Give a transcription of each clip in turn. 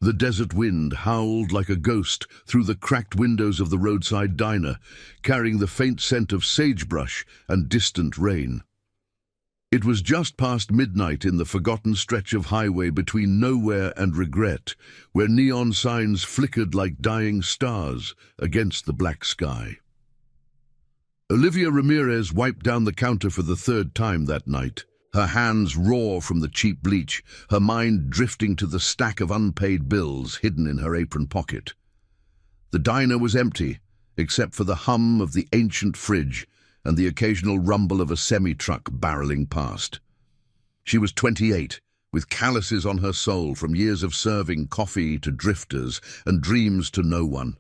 The desert wind howled like a ghost through the cracked windows of the roadside diner, carrying the faint scent of sagebrush and distant rain. It was just past midnight in the forgotten stretch of highway between nowhere and regret, where neon signs flickered like dying stars against the black sky. Olivia Ramirez wiped down the counter for the third time that night, her hands raw from the cheap bleach, her mind drifting to the stack of unpaid bills hidden in her apron pocket. The diner was empty, except for the hum of the ancient fridge and the occasional rumble of a semi-truck barreling past. She was 28, with calluses on her soul from years of serving coffee to drifters and dreams to no one.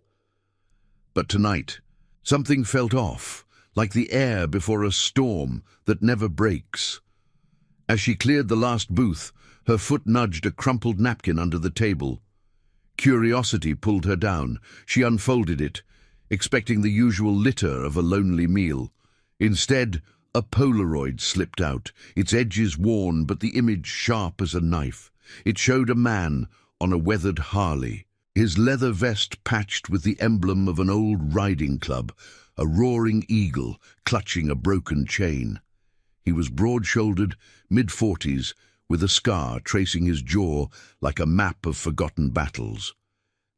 But tonight, something felt off, like the air before a storm that never breaks. As she cleared the last booth, her foot nudged a crumpled napkin under the table. Curiosity pulled her down. She unfolded it, expecting the usual litter of a lonely meal. Instead, a Polaroid slipped out, its edges worn but the image sharp as a knife. It showed a man on a weathered Harley, his leather vest patched with the emblem of an old riding club, a roaring eagle clutching a broken chain. He was broad-shouldered, mid-40s, with a scar tracing his jaw like a map of forgotten battles.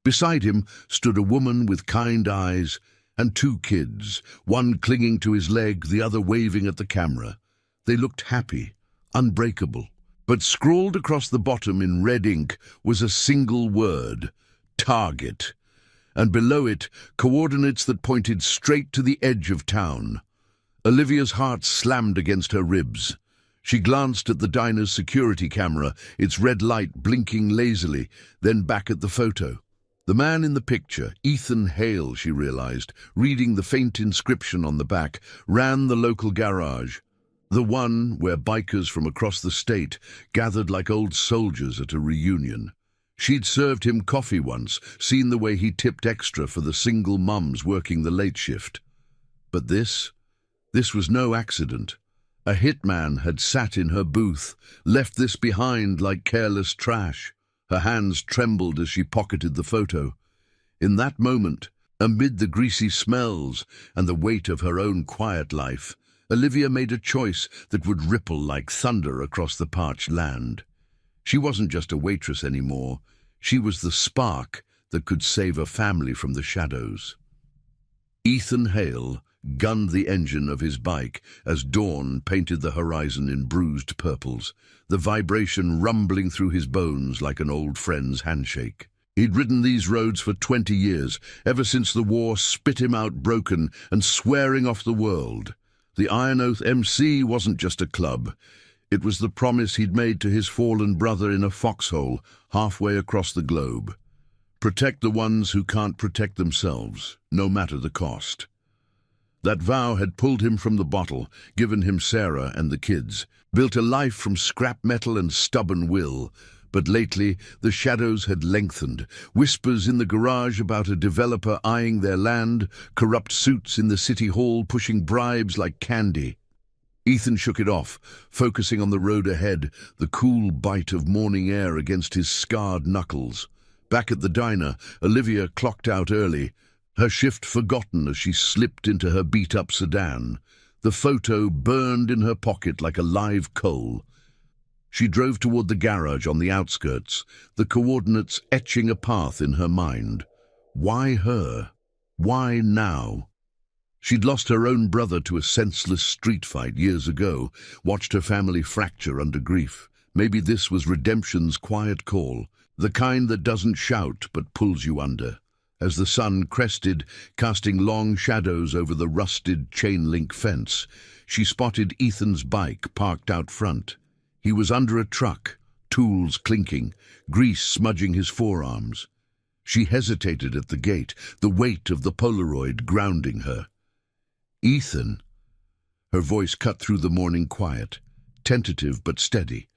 Beside him stood a woman with kind eyes and two kids, one clinging to his leg, the other waving at the camera. They looked happy, unbreakable. But scrawled across the bottom in red ink was a single word: Target. And below it, coordinates that pointed straight to the edge of town. Olivia's heart slammed against her ribs. She glanced at the diner's security camera, its red light blinking lazily, then back at the photo. The man in the picture, Ethan Hale, she realized, reading the faint inscription on the back, ran the local garage, the one where bikers from across the state gathered like old soldiers at a reunion. She'd served him coffee once, seen the way he tipped extra for the single mums working the late shift. But this was no accident. A hitman had sat in her booth, left this behind like careless trash. Her hands trembled as she pocketed the photo. In that moment, amid the greasy smells and the weight of her own quiet life, Olivia made a choice that would ripple like thunder across the parched land. She wasn't just a waitress anymore. She was the spark that could save a family from the shadows. Ethan Hale gunned the engine of his bike as dawn painted the horizon in bruised purples, the vibration rumbling through his bones like an old friend's handshake. He'd ridden these roads for 20 years, ever since the war spit him out broken and swearing off the world. The Iron Oath MC wasn't just a club. It was the promise he'd made to his fallen brother in a foxhole halfway across the globe. Protect the ones who can't protect themselves, no matter the cost. That vow had pulled him from the bottle, given him Sarah and the kids, built a life from scrap metal and stubborn will. But lately, the shadows had lengthened. Whispers in the garage about a developer eyeing their land, corrupt suits in the city hall pushing bribes like candy. Ethan shook it off, focusing on the road ahead, the cool bite of morning air against his scarred knuckles. Back at the diner, Olivia clocked out early, her shift forgotten as she slipped into her beat-up sedan. The photo burned in her pocket like a live coal. She drove toward the garage on the outskirts, the coordinates etching a path in her mind. Why her? Why now? She'd lost her own brother to a senseless street fight years ago, watched her family fracture under grief. Maybe this was redemption's quiet call, the kind that doesn't shout but pulls you under. As the sun crested, casting long shadows over the rusted chain-link fence, she spotted Ethan's bike parked out front. He was under a truck, tools clinking, grease smudging his forearms. She hesitated at the gate, the weight of the Polaroid grounding her. "Ethan." Her voice cut through the morning quiet, tentative but steady.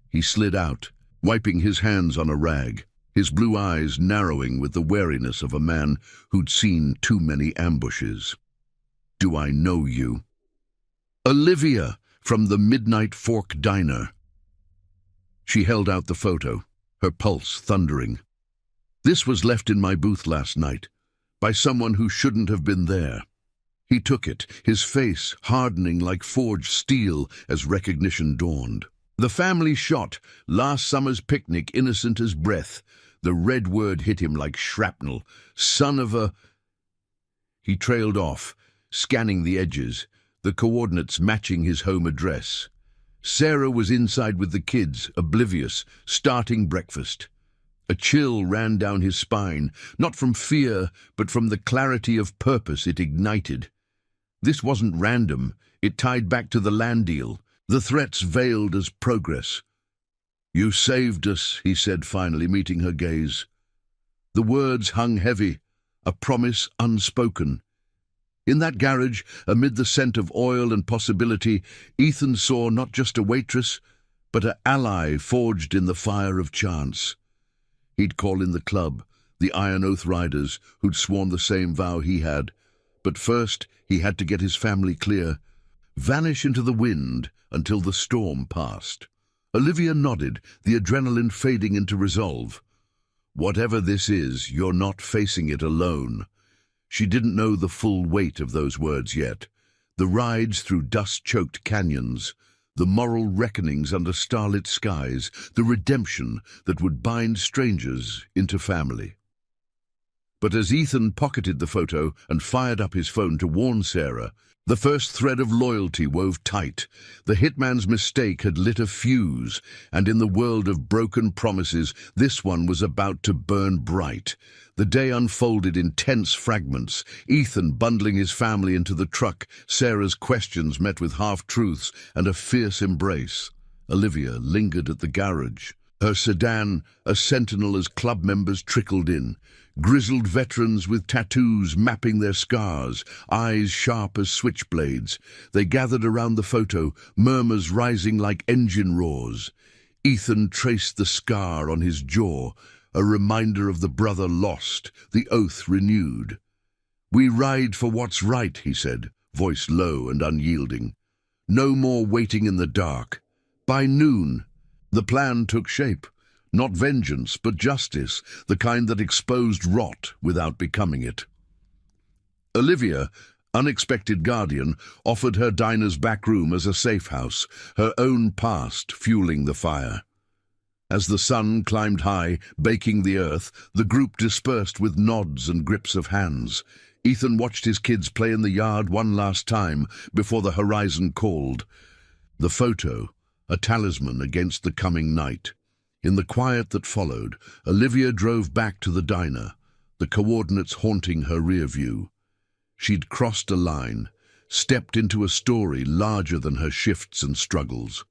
He slid out, wiping his hands on a rag, his blue eyes narrowing with the wariness of a man who'd seen too many ambushes. "Do I know you?" "Olivia, from the Midnight Fork Diner." She held out the photo, her pulse thundering. This was left in my booth last night, by someone who shouldn't have been there. He took it, his face hardening like forged steel as recognition dawned. The family shot, last summer's picnic innocent as breath. The red word hit him like shrapnel. Son of a... He trailed off, scanning the edges, the coordinates matching his home address. Sarah was inside with the kids, oblivious, starting breakfast. A chill ran down his spine, not from fear, but from the clarity of purpose it ignited. This wasn't random. It tied back to the land deal, the threats veiled as progress. "You saved us," he said finally, meeting her gaze. The words hung heavy, a promise unspoken. In that garage, amid the scent of oil and possibility, Ethan saw not just a waitress, but an ally forged in the fire of chance. He'd call in the club, the Iron Oath Riders, who'd sworn the same vow he had. But first, he had to get his family clear, vanish into the wind until the storm passed. Olivia nodded, the adrenaline fading into resolve. "Whatever this is, you're not facing it alone." She didn't know the full weight of those words yet. The rides through dust-choked canyons, the moral reckonings under starlit skies, the redemption that would bind strangers into family. But as Ethan pocketed the photo and fired up his phone to warn Sarah, the first thread of loyalty wove tight. The hitman's mistake had lit a fuse, and in the world of broken promises, this one was about to burn bright. The day unfolded in tense fragments, Ethan bundling his family into the truck, Sarah's questions met with half-truths and a fierce embrace. Olivia lingered at the garage, her sedan a sentinel as club members trickled in. Grizzled veterans with tattoos mapping their scars, eyes sharp as switchblades. They gathered around the photo, murmurs rising like engine roars. Ethan traced the scar on his jaw, a reminder of the brother lost, the oath renewed. "We ride for what's right," he said, voice low and unyielding. "No more waiting in the dark. By noon." The plan took shape. Not vengeance, but justice, the kind that exposed rot without becoming it. Olivia, unexpected guardian, offered her diner's back room as a safe house, her own past fueling the fire. As the sun climbed high, baking the earth, the group dispersed with nods and grips of hands. Ethan watched his kids play in the yard one last time before the horizon called. The photo, a talisman against the coming night. In the quiet that followed, Olivia drove back to the diner, the coordinates haunting her rear view. She'd crossed a line, stepped into a story larger than her shifts and struggles.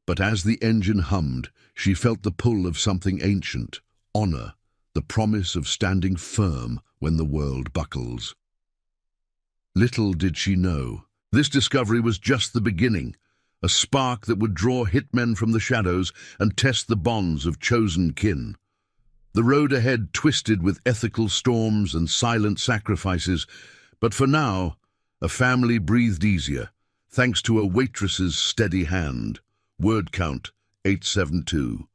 But as the engine hummed, she felt the pull of something ancient, honor, the promise of standing firm when the world buckles. Little did she know, this discovery was just the beginning. A spark that would draw hitmen from the shadows and test the bonds of chosen kin. The road ahead twisted with ethical storms and silent sacrifices, but for now, a family breathed easier, thanks to a waitress's steady hand. Word count 872.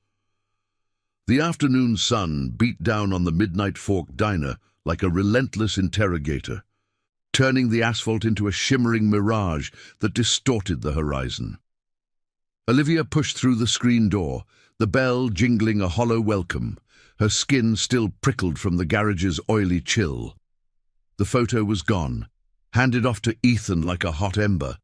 The afternoon sun beat down on the Midnight Fork diner like a relentless interrogator, turning the asphalt into a shimmering mirage that distorted the horizon. Olivia pushed through the screen door, the bell jingling a hollow welcome, her skin still prickled from the garage's oily chill. The photo was gone, handed off to Ethan like a hot ember,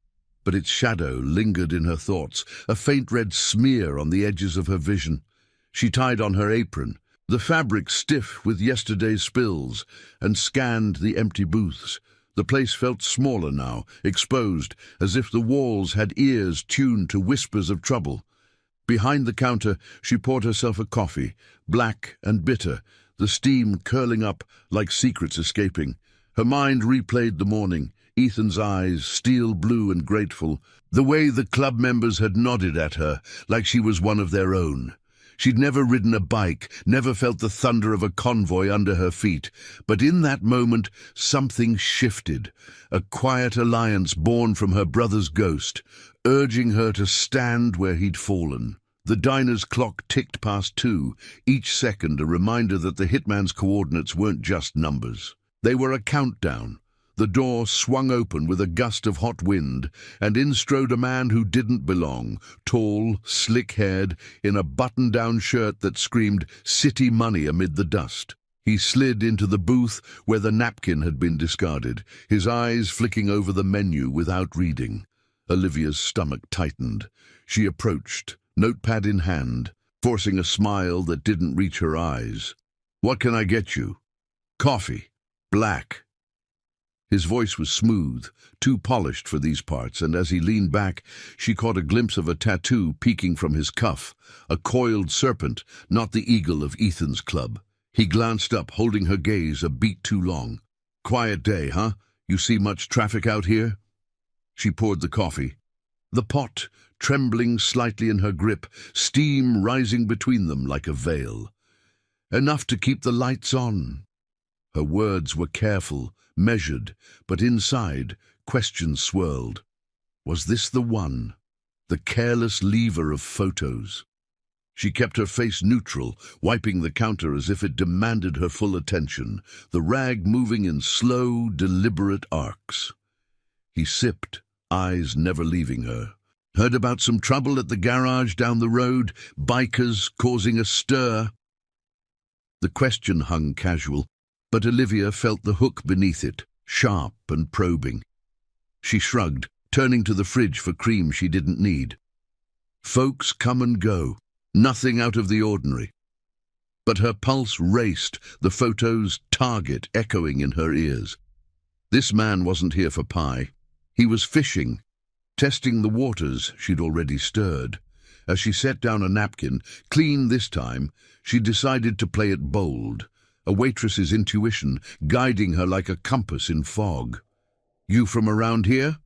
but its shadow lingered in her thoughts, a faint red smear on the edges of her vision. She tied on her apron, the fabric stiff with yesterday's spills, and scanned the empty booths. The place felt smaller now, exposed, as if the walls had ears tuned to whispers of trouble. Behind the counter, she poured herself a coffee, black and bitter, the steam curling up like secrets escaping. Her mind replayed the morning, Ethan's eyes steel blue and grateful, the way the club members had nodded at her, like she was one of their own. She'd never ridden a bike, never felt the thunder of a convoy under her feet. But in that moment, something shifted. A quiet alliance born from her brother's ghost, urging her to stand where he'd fallen. The diner's clock ticked past 2, each second a reminder that the hitman's coordinates weren't just numbers. They were a countdown. The door swung open with a gust of hot wind, and in strode a man who didn't belong, tall, slick-haired, in a button-down shirt that screamed city money amid the dust. He slid into the booth where the napkin had been discarded, his eyes flicking over the menu without reading. Olivia's stomach tightened. She approached, notepad in hand, forcing a smile that didn't reach her eyes. "What can I get you?" "Coffee. Black." His voice was smooth, too polished for these parts, and as he leaned back, she caught a glimpse of a tattoo peeking from his cuff, a coiled serpent, not the eagle of Ethan's club. He glanced up, holding her gaze a beat too long. "Quiet day, huh? You see much traffic out here?" She poured the coffee. The pot, trembling slightly in her grip, steam rising between them like a veil. "Enough to keep the lights on." Her words were careful, measured, but inside, questions swirled. Was this the one? The careless lever of photos? She kept her face neutral, wiping the counter as if it demanded her full attention, the rag moving in slow, deliberate arcs. He sipped, eyes never leaving her. "Heard about some trouble at the garage down the road, bikers causing a stir?" The question hung casual, but Olivia felt the hook beneath it, sharp and probing. She shrugged, turning to the fridge for cream she didn't need. Folks come and go, nothing out of the ordinary. But her pulse raced, the photo's target echoing in her ears. This man wasn't here for pie. He was fishing, testing the waters she'd already stirred. As she set down a napkin, clean this time, she decided to play it bold, a waitress's intuition guiding her like a compass in fog. "You from around here?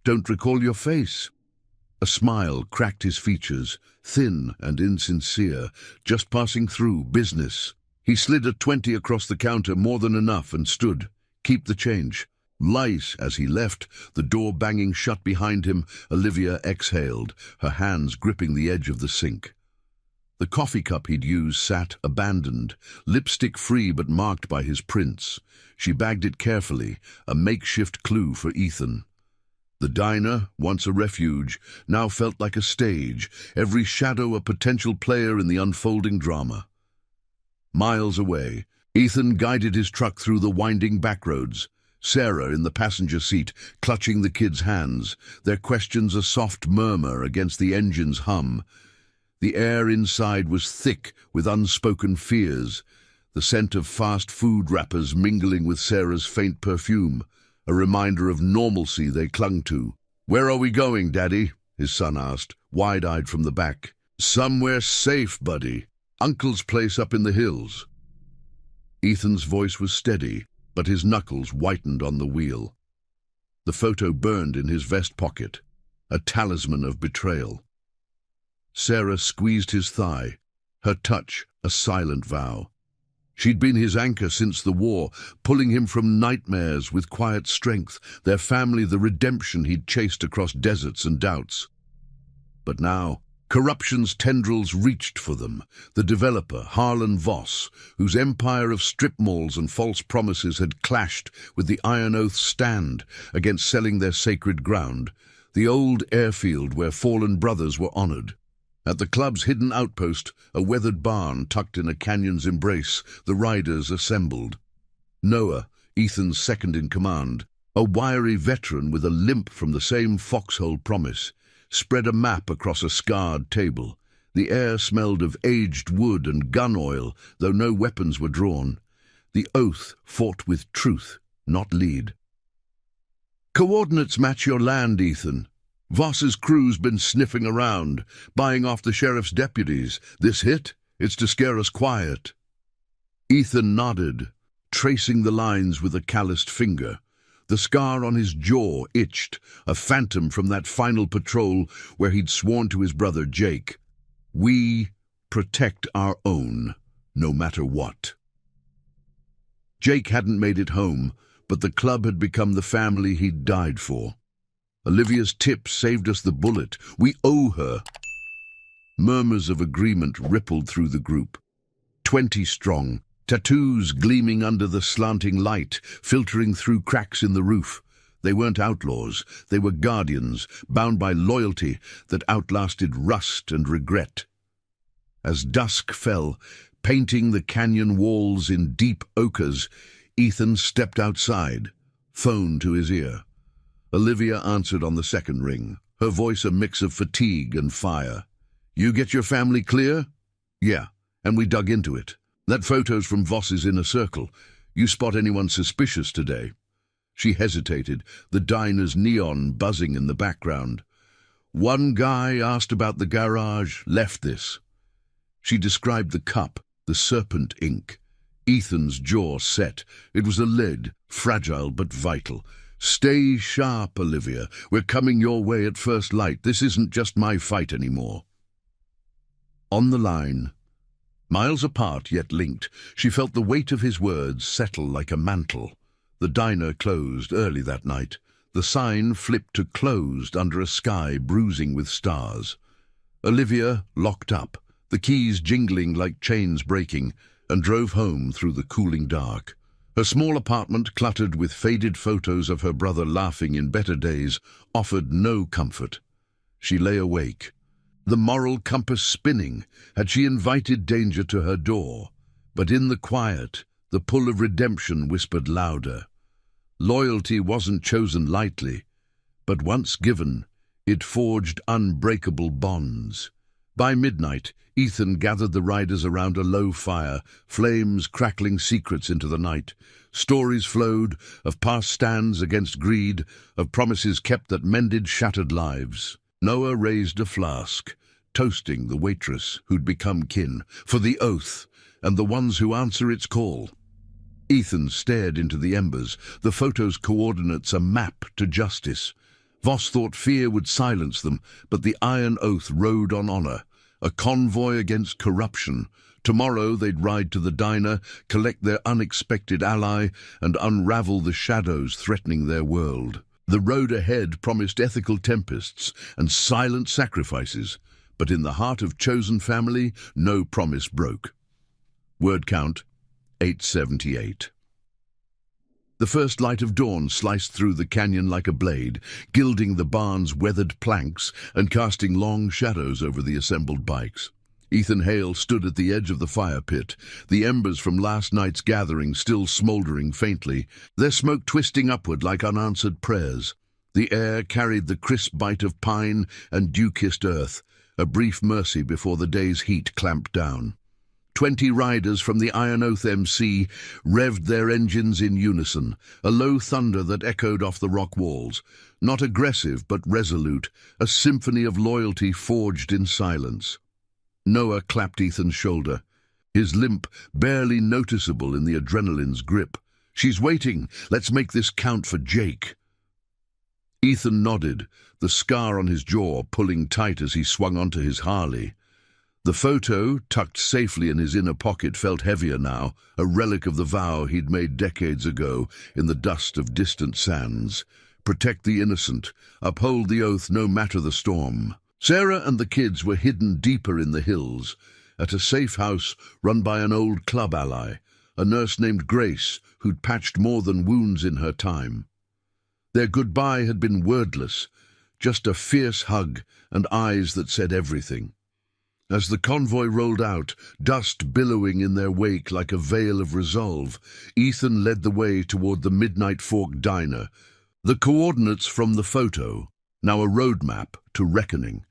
Don't recall your face." A smile cracked his features, thin and insincere, just passing through, business. He slid a 20 across the counter, more than enough, and stood. "Keep the change." Light as he left, the door banging shut behind him, Olivia exhaled, her hands gripping the edge of the sink. The coffee cup he'd used sat abandoned, lipstick-free but marked by his prints. She bagged it carefully, a makeshift clue for Ethan. The diner, once a refuge, now felt like a stage, every shadow a potential player in the unfolding drama. Miles away, Ethan guided his truck through the winding backroads, Sarah in the passenger seat, clutching the kids' hands, their questions a soft murmur against the engine's hum. The air inside was thick with unspoken fears, the scent of fast food wrappers mingling with Sarah's faint perfume, a reminder of normalcy they clung to. "Where are we going, Daddy?" his son asked, wide-eyed from the back. "Somewhere safe, buddy. Uncle's place up in the hills." Ethan's voice was steady, but his knuckles whitened on the wheel. The photo burned in his vest pocket, a talisman of betrayal. Sarah squeezed his thigh, her touch a silent vow. She'd been his anchor since the war, pulling him from nightmares with quiet strength, their family the redemption he'd chased across deserts and doubts. But now, corruption's tendrils reached for them, the developer, Harlan Voss, whose empire of strip malls and false promises had clashed with the Iron Oath's stand against selling their sacred ground, the old airfield where fallen brothers were honored. At the club's hidden outpost, a weathered barn tucked in a canyon's embrace, the riders assembled. Noah, Ethan's second-in-command, a wiry veteran with a limp from the same foxhole promise, spread a map across a scarred table. The air smelled of aged wood and gun oil, though no weapons were drawn. The oath fought with truth, not lead. "Coordinates match your land, Ethan. Voss's crew's been sniffing around, buying off the sheriff's deputies. This hit? It's to scare us quiet." Ethan nodded, tracing the lines with a calloused finger. The scar on his jaw itched, a phantom from that final patrol where he'd sworn to his brother Jake, "We protect our own, no matter what." Jake hadn't made it home, but the club had become the family he'd died for. Olivia's tip saved us the bullet. We owe her. Murmurs of agreement rippled through the group. 20 strong, tattoos gleaming under the slanting light, filtering through cracks in the roof. They weren't outlaws, they were guardians, bound by loyalty that outlasted rust and regret. As dusk fell, painting the canyon walls in deep ochres, Ethan stepped outside, phone to his ear. Olivia answered on the second ring, her voice a mix of fatigue and fire. "You get your family clear?" "Yeah, and we dug into it. That photo's from Voss's inner circle. You spot anyone suspicious today?" She hesitated, the diner's neon buzzing in the background. "One guy asked about the garage, left this." She described the cup, the serpent ink. Ethan's jaw set. It was a lid, fragile but vital. "Stay sharp, Olivia. We're coming your way at first light. This isn't just my fight anymore." On the line, miles apart yet linked, she felt the weight of his words settle like a mantle. The diner closed early that night. The sign flipped to closed under a sky bruising with stars. Olivia locked up, the keys jingling like chains breaking, and drove home through the cooling dark. Her small apartment, cluttered with faded photos of her brother laughing in better days, offered no comfort. She lay awake, the moral compass spinning. Had she invited danger to her door? But in the quiet, the pull of redemption whispered louder. Loyalty wasn't chosen lightly, but once given, it forged unbreakable bonds. By midnight, Ethan gathered the riders around a low fire, flames crackling secrets into the night. Stories flowed of past stands against greed, of promises kept that mended shattered lives. Noah raised a flask, toasting the waitress who'd become kin, for the oath and the ones who answer its call. Ethan stared into the embers, the photo's coordinates a map to justice. Voss thought fear would silence them, but the iron oath rode on honor, a convoy against corruption. Tomorrow they'd ride to the diner, collect their unexpected ally, and unravel the shadows threatening their world. The road ahead promised ethical tempests and silent sacrifices, but in the heart of chosen family, no promise broke. Word count, 878. The first light of dawn sliced through the canyon like a blade, gilding the barn's weathered planks and casting long shadows over the assembled bikes. Ethan Hale stood at the edge of the fire pit, the embers from last night's gathering still smouldering faintly, their smoke twisting upward like unanswered prayers. The air carried the crisp bite of pine and dew-kissed earth, a brief mercy before the day's heat clamped down. 20 riders from the Iron Oath MC revved their engines in unison, a low thunder that echoed off the rock walls. Not aggressive, but resolute, a symphony of loyalty forged in silence. Noah clapped Ethan's shoulder, his limp barely noticeable in the adrenaline's grip. "She's waiting. Let's make this count for Jake." Ethan nodded, the scar on his jaw pulling tight as he swung onto his Harley. The photo, tucked safely in his inner pocket, felt heavier now, a relic of the vow he'd made decades ago in the dust of distant sands. Protect the innocent, uphold the oath no matter the storm. Sarah and the kids were hidden deeper in the hills, at a safe house run by an old club ally, a nurse named Grace, who'd patched more than wounds in her time. Their goodbye had been wordless, just a fierce hug and eyes that said everything. As the convoy rolled out, dust billowing in their wake like a veil of resolve, Ethan led the way toward the Midnight Fork diner, the coordinates from the photo, now a roadmap to reckoning.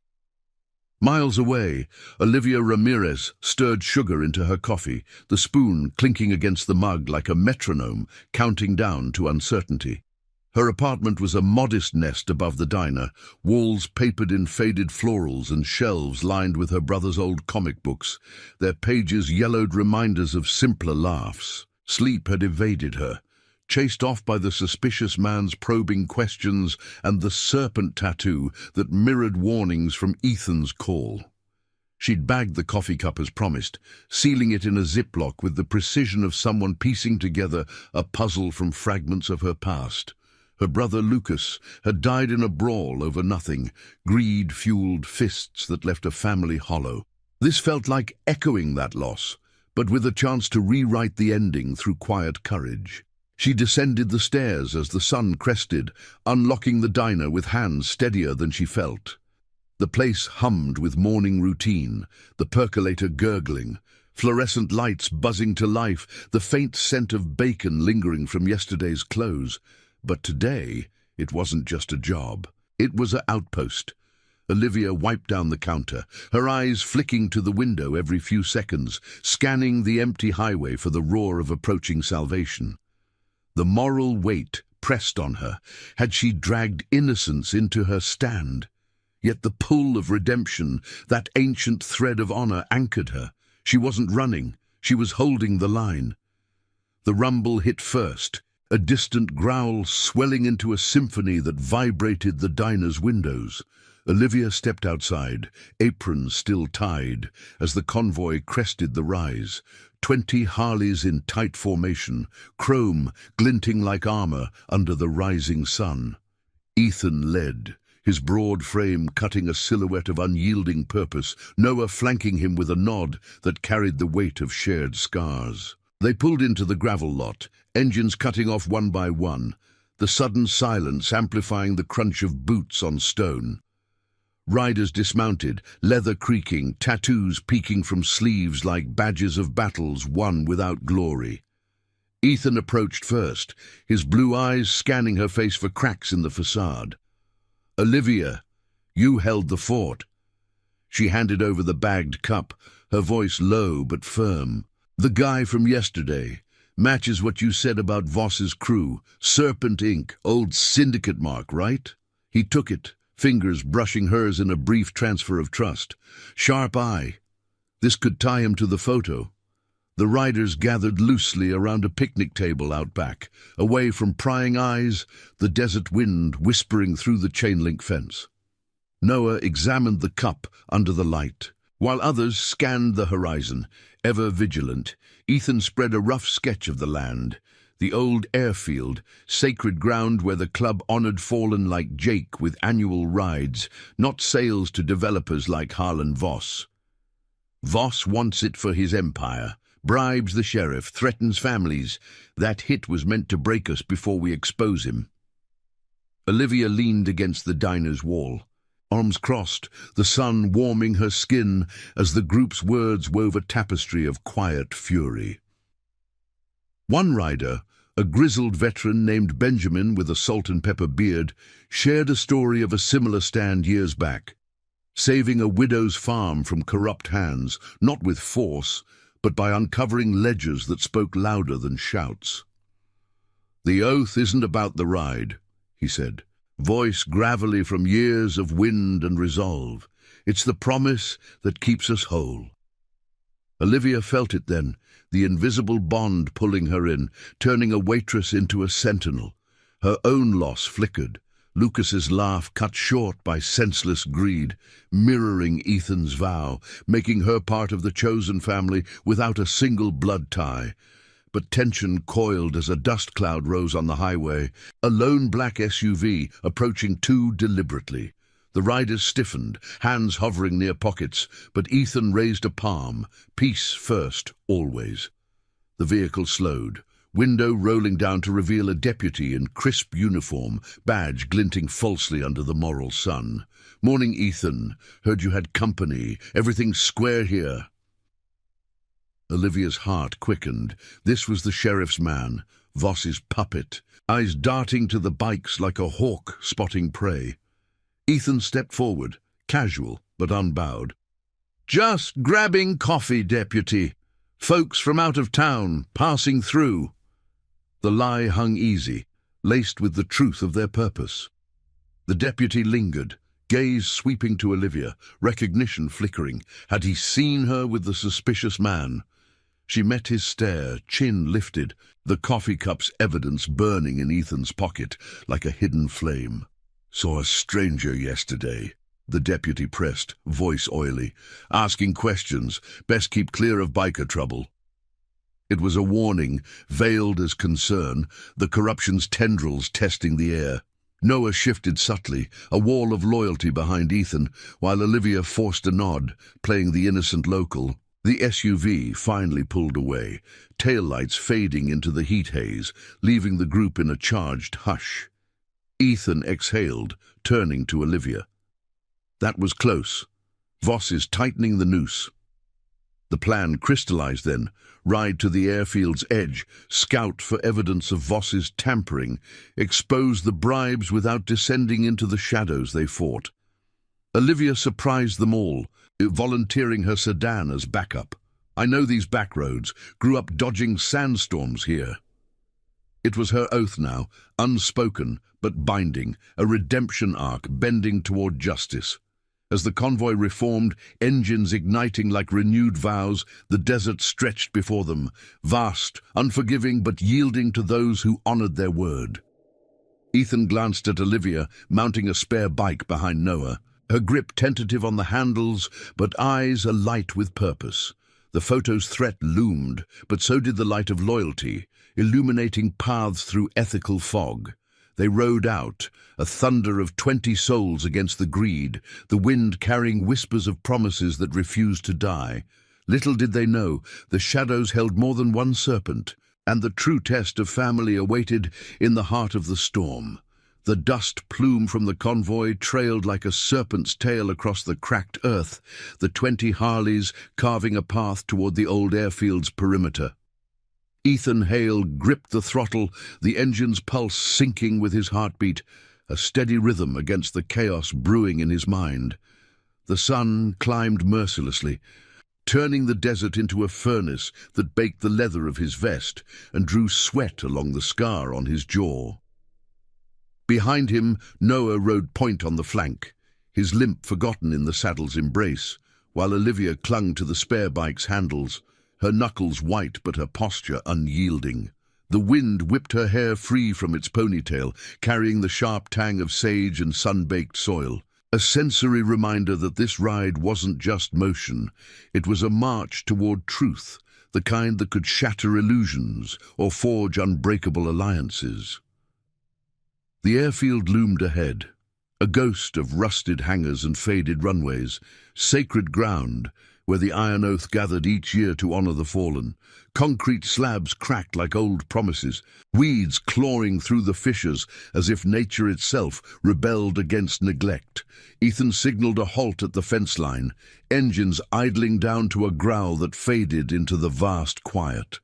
Miles away, Olivia Ramirez stirred sugar into her coffee, the spoon clinking against the mug like a metronome, counting down to uncertainty. Her apartment was a modest nest above the diner, walls papered in faded florals and shelves lined with her brother's old comic books, their pages yellowed reminders of simpler laughs. Sleep had evaded her, chased off by the suspicious man's probing questions and the serpent tattoo that mirrored warnings from Ethan's call. She'd bagged the coffee cup as promised, sealing it in a ziplock with the precision of someone piecing together a puzzle from fragments of her past. Her brother Lucas had died in a brawl over nothing, greed-fueled fists that left a family hollow. This felt like echoing that loss, but with a chance to rewrite the ending through quiet courage. She descended the stairs as the sun crested, unlocking the diner with hands steadier than she felt. The place hummed with morning routine, the percolator gurgling, fluorescent lights buzzing to life, the faint scent of bacon lingering from yesterday's close. But today, it wasn't just a job. It was an outpost. Olivia wiped down the counter, her eyes flicking to the window every few seconds, scanning the empty highway for the roar of approaching salvation. The moral weight pressed on her. Had she dragged innocence into her stand? Yet the pull of redemption, that ancient thread of honor, anchored her. She wasn't running, she was holding the line. The rumble hit first, a distant growl swelling into a symphony that vibrated the diner's windows. Olivia stepped outside, apron still tied, as the convoy crested the rise. 20 Harleys in tight formation, chrome glinting like armor under the rising sun. Ethan led, his broad frame cutting a silhouette of unyielding purpose, Noah flanking him with a nod that carried the weight of shared scars. They pulled into the gravel lot, engines cutting off one by one, the sudden silence amplifying the crunch of boots on stone. Riders dismounted, leather creaking, tattoos peeking from sleeves like badges of battles won without glory. Ethan approached first, his blue eyes scanning her face for cracks in the facade. "Olivia, you held the fort." She handed over the bagged cup, her voice low but firm. "The guy from yesterday. Matches what you said about Voss's crew. Serpent Inc., old syndicate mark, right?" He took it, fingers brushing hers in a brief transfer of trust. Sharp eye. This could tie him to the photo. The riders gathered loosely around a picnic table out back, away from prying eyes, the desert wind whispering through the chain-link fence. Noah examined the cup under the light, while others scanned the horizon, ever vigilant. Ethan spread a rough sketch of the land, the old airfield, sacred ground where the club honored fallen like Jake with annual rides, not sales to developers like Harlan Voss. Voss wants it for his empire, bribes the sheriff, threatens families. That hit was meant to break us before we expose him. Olivia leaned against the diner's wall, arms crossed, the sun warming her skin as the group's words wove a tapestry of quiet fury. One rider, a grizzled veteran named Benjamin with a salt and pepper beard, shared a story of a similar stand years back, saving a widow's farm from corrupt hands, not with force, but by uncovering ledgers that spoke louder than shouts. "The oath isn't about the ride," he said, voice gravelly from years of wind and resolve. "It's the promise that keeps us whole." Olivia felt it then, the invisible bond pulling her in, turning a waitress into a sentinel. Her own loss flickered, Lucas's laugh cut short by senseless greed, mirroring Ethan's vow, making her part of the chosen family without a single blood tie. But tension coiled as a dust cloud rose on the highway, a lone black SUV approaching too deliberately. The riders stiffened, hands hovering near pockets, but Ethan raised a palm, peace first, always. The vehicle slowed, window rolling down to reveal a deputy in crisp uniform, badge glinting falsely under the moral sun. "Morning, Ethan. Heard you had company. Everything square here." Olivia's heart quickened. This was the sheriff's man, Voss's puppet, eyes darting to the bikes like a hawk spotting prey. Ethan stepped forward, casual but unbowed. "Just grabbing coffee, deputy. Folks from out of town, passing through." The lie hung easy, laced with the truth of their purpose. The deputy lingered, gaze sweeping to Olivia, recognition flickering. Had he seen her with the suspicious man? She met his stare, chin lifted, the coffee cup's evidence burning in Ethan's pocket like a hidden flame. "Saw a stranger yesterday," the deputy pressed, voice oily. "Asking questions. Best keep clear of biker trouble." It was a warning, veiled as concern, the corruption's tendrils testing the air. Noah shifted subtly, a wall of loyalty behind Ethan, while Olivia forced a nod, playing the innocent local. The SUV finally pulled away, taillights fading into the heat haze, leaving the group in a charged hush. Ethan exhaled, turning to Olivia. That was close. Voss is tightening the noose. The plan crystallized then. Ride to the airfield's edge, scout for evidence of Voss's tampering, expose the bribes without descending into the shadows they fought. Olivia surprised them all, volunteering her sedan as backup. I know these back roads, grew up dodging sandstorms here. It was her oath now, unspoken but binding, a redemption arc bending toward justice. As the convoy reformed, engines igniting like renewed vows, the desert stretched before them, vast, unforgiving but yielding to those who honored their word. Ethan glanced at Olivia, mounting a spare bike behind Noah, her grip tentative on the handles, but eyes alight with purpose. The photo's threat loomed, but so did the light of loyalty, illuminating paths through ethical fog. They rode out, a thunder of 20 souls against the greed, the wind carrying whispers of promises that refused to die. Little did they know, the shadows held more than one serpent, and the true test of family awaited in the heart of the storm. The dust plume from the convoy trailed like a serpent's tail across the cracked earth, the 20 Harleys carving a path toward the old airfield's perimeter. Ethan Hale gripped the throttle, the engine's pulse syncing with his heartbeat, a steady rhythm against the chaos brewing in his mind. The sun climbed mercilessly, turning the desert into a furnace that baked the leather of his vest and drew sweat along the scar on his jaw. Behind him, Noah rode point on the flank, his limp forgotten in the saddle's embrace, while Olivia clung to the spare bike's handles, her knuckles white but her posture unyielding. The wind whipped her hair free from its ponytail, carrying the sharp tang of sage and sun-baked soil. A sensory reminder that this ride wasn't just motion, it was a march toward truth, the kind that could shatter illusions or forge unbreakable alliances. The airfield loomed ahead, a ghost of rusted hangars and faded runways, sacred ground where the Iron Oath gathered each year to honor the fallen. Concrete slabs cracked like old promises, weeds clawing through the fissures as if nature itself rebelled against neglect. Ethan signaled a halt at the fence line, engines idling down to a growl that faded into the vast quiet.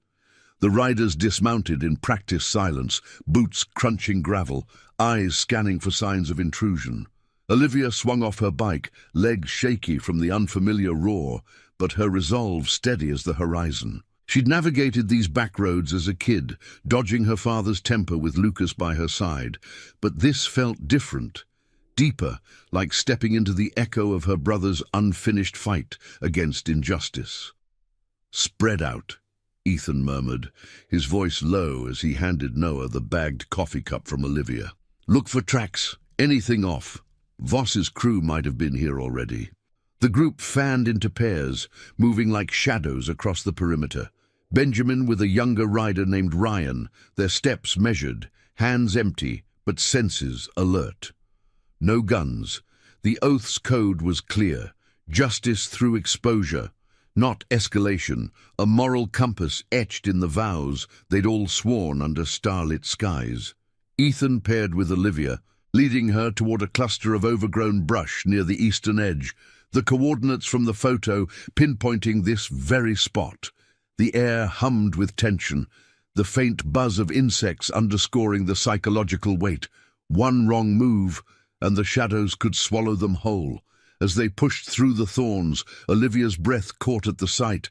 The riders dismounted in practiced silence, boots crunching gravel, eyes scanning for signs of intrusion. Olivia swung off her bike, legs shaky from the unfamiliar roar, but her resolve steady as the horizon. She'd navigated these back roads as a kid, dodging her father's temper with Lucas by her side, but this felt different, deeper, like stepping into the echo of her brother's unfinished fight against injustice. "Spread out," Ethan murmured, his voice low as he handed Noah the bagged coffee cup from Olivia. "Look for tracks, anything off. Voss's crew might have been here already." The group fanned into pairs, moving like shadows across the perimeter. Benjamin with a younger rider named Ryan, their steps measured, hands empty, but senses alert. No guns. The Oath's code was clear. Justice through exposure, not escalation, a moral compass etched in the vows they'd all sworn under starlit skies. Ethan paired with Olivia, leading her toward a cluster of overgrown brush near the eastern edge, the coordinates from the photo pinpointing this very spot. The air hummed with tension, the faint buzz of insects underscoring the psychological weight. One wrong move, and the shadows could swallow them whole. As they pushed through the thorns, Olivia's breath caught at the sight,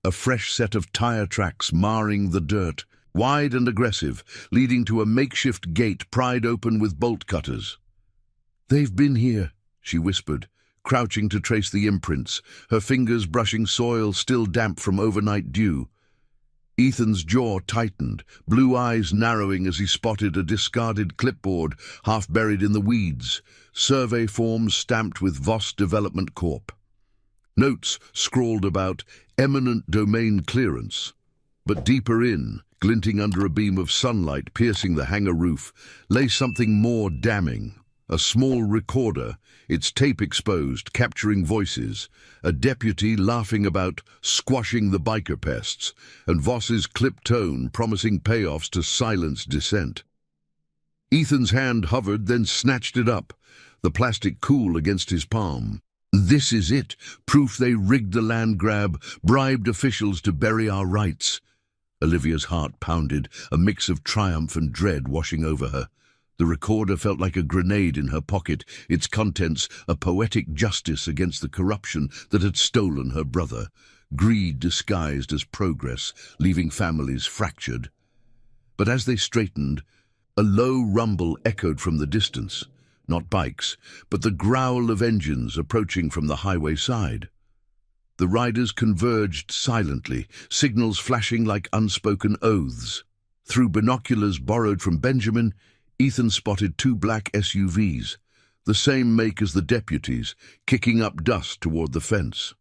a fresh set of tire tracks marring the dirt, wide and aggressive, leading to a makeshift gate pried open with bolt cutters. "They've been here," she whispered, crouching to trace the imprints, her fingers brushing soil still damp from overnight dew. Ethan's jaw tightened, blue eyes narrowing as he spotted a discarded clipboard half buried in the weeds, survey forms stamped with Voss Development Corp. Notes scrawled about eminent domain clearance. But deeper in, glinting under a beam of sunlight piercing the hangar roof, lay something more damning. A small recorder, its tape exposed, capturing voices, a deputy laughing about squashing the biker pests, and Voss's clipped tone promising payoffs to silence dissent. Ethan's hand hovered, then snatched it up, the plastic cool against his palm. This is it, proof they rigged the land grab, bribed officials to bury our rights. Olivia's heart pounded, a mix of triumph and dread washing over her. The recorder felt like a grenade in her pocket, its contents a poetic justice against the corruption that had stolen her brother. Greed disguised as progress, leaving families fractured. But as they straightened, a low rumble echoed from the distance. Not bikes, but the growl of engines approaching from the highway side. The riders converged silently, signals flashing like unspoken oaths. Through binoculars borrowed from Benjamin, Ethan spotted two black SUVs, the same make as the deputies, kicking up dust toward the fence.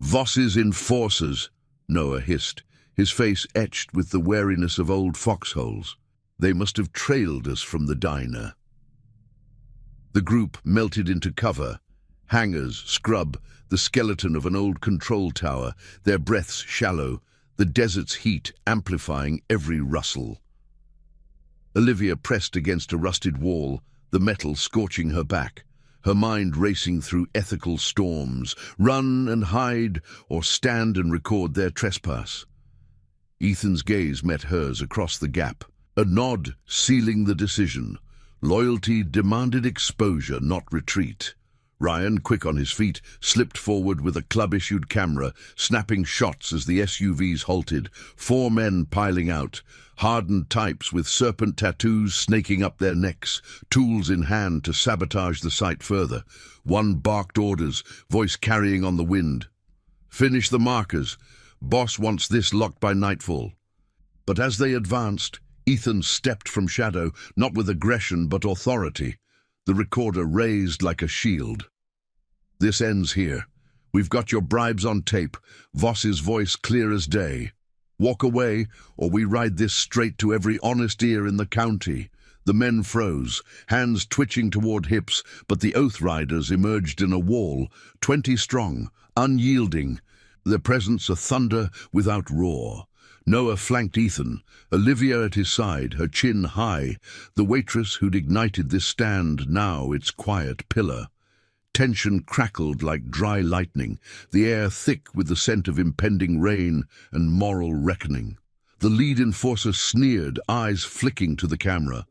Voss's enforcers, Noah hissed, his face etched with the wariness of old foxholes. They must have trailed us from the diner. The group melted into cover. Hangars, scrub, the skeleton of an old control tower, their breaths shallow, the desert's heat amplifying every rustle. Olivia pressed against a rusted wall, the metal scorching her back, her mind racing through ethical storms, run and hide or stand and record their trespass. Ethan's gaze met hers across the gap, a nod sealing the decision. Loyalty demanded exposure, not retreat. Ryan, quick on his feet, slipped forward with a club-issued camera, snapping shots as the SUVs halted, 4 men piling out, hardened types with serpent tattoos snaking up their necks, tools in hand to sabotage the site further. One barked orders, voice carrying on the wind. "Finish the markers. Boss wants this locked by nightfall." But as they advanced, Ethan stepped from shadow, not with aggression but authority, the recorder raised like a shield. "This ends here. We've got your bribes on tape," Voss's voice clear as day. "Walk away, or we ride this straight to every honest ear in the county." The men froze, hands twitching toward hips, but the Oath Riders emerged in a wall, 20 strong, unyielding, their presence a thunder without roar. Noah flanked Ethan, Olivia at his side, her chin high, the waitress who'd ignited this stand now its quiet pillar. Tension crackled like dry lightning, the air thick with the scent of impending rain and moral reckoning. The lead enforcer sneered, eyes flicking to the camera.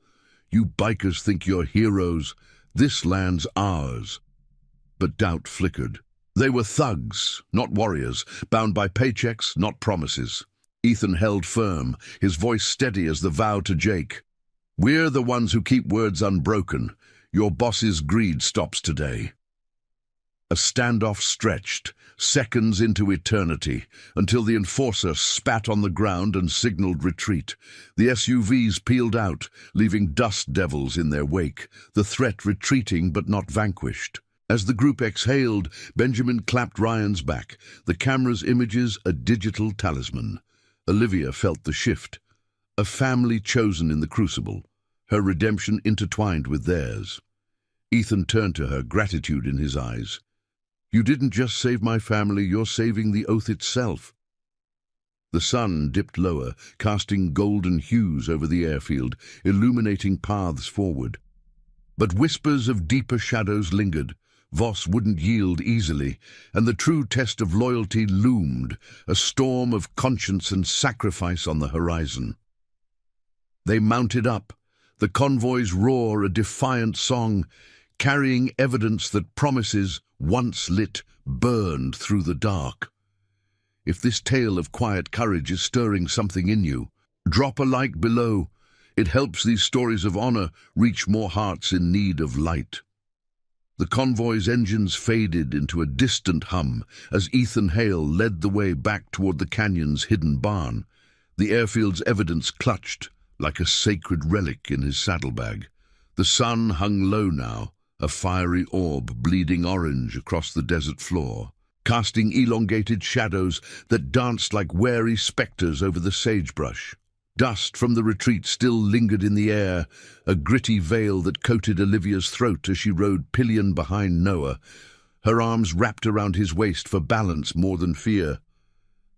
"You bikers think you're heroes. This land's ours." But doubt flickered. They were thugs, not warriors, bound by paychecks, not promises. Ethan held firm, his voice steady as the vow to Jake. "We're the ones who keep words unbroken. Your boss's greed stops today." A standoff stretched, seconds into eternity, until the enforcer spat on the ground and signaled retreat. The SUVs peeled out, leaving dust devils in their wake, the threat retreating but not vanquished. As the group exhaled, Benjamin clapped Ryan's back, the camera's images a digital talisman. Olivia felt the shift. A family chosen in the crucible, her redemption intertwined with theirs. Ethan turned to her, gratitude in his eyes. "You didn't just save my family, you're saving the oath itself." The sun dipped lower, casting golden hues over the airfield, illuminating paths forward. But whispers of deeper shadows lingered. Voss wouldn't yield easily, and the true test of loyalty loomed, a storm of conscience and sacrifice on the horizon. They mounted up, the convoy's roar a defiant song, carrying evidence that promises, once lit, burned through the dark. If this tale of quiet courage is stirring something in you, drop a like below. It helps these stories of honor reach more hearts in need of light. The convoy's engines faded into a distant hum as Ethan Hale led the way back toward the canyon's hidden barn. The airfield's evidence clutched like a sacred relic in his saddlebag. The sun hung low now, a fiery orb bleeding orange across the desert floor. casting elongated shadows that danced like wary spectres over the sagebrush. Dust from the retreat still lingered in the air, a gritty veil that coated Olivia's throat as she rode pillion behind Noah, her arms wrapped around his waist for balance more than fear.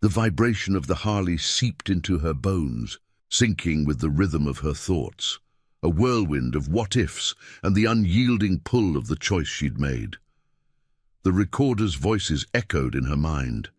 The vibration of the Harley seeped into her bones, syncing with the rhythm of her thoughts, a whirlwind of what-ifs and the unyielding pull of the choice she'd made. The recorder's voices echoed in her mind.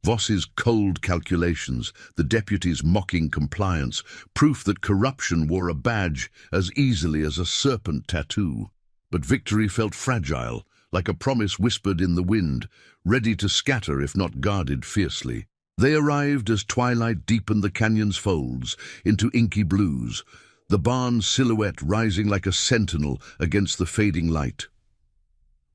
Voss's cold calculations, the deputy's mocking compliance, proof that corruption wore a badge as easily as a serpent tattoo. But victory felt fragile, like a promise whispered in the wind, ready to scatter if not guarded fiercely. They arrived as twilight deepened the canyon's folds into inky blues, the barn's silhouette rising like a sentinel against the fading light.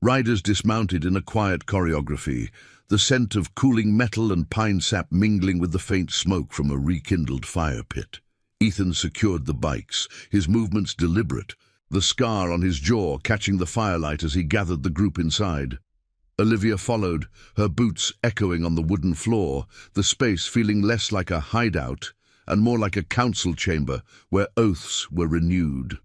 Riders dismounted in a quiet choreography, the scent of cooling metal and pine sap mingling with the faint smoke from a rekindled fire pit. Ethan secured the bikes, his movements deliberate, the scar on his jaw catching the firelight as he gathered the group inside. Olivia followed, her boots echoing on the wooden floor, the space feeling less like a hideout and more like a council chamber where oaths were renewed.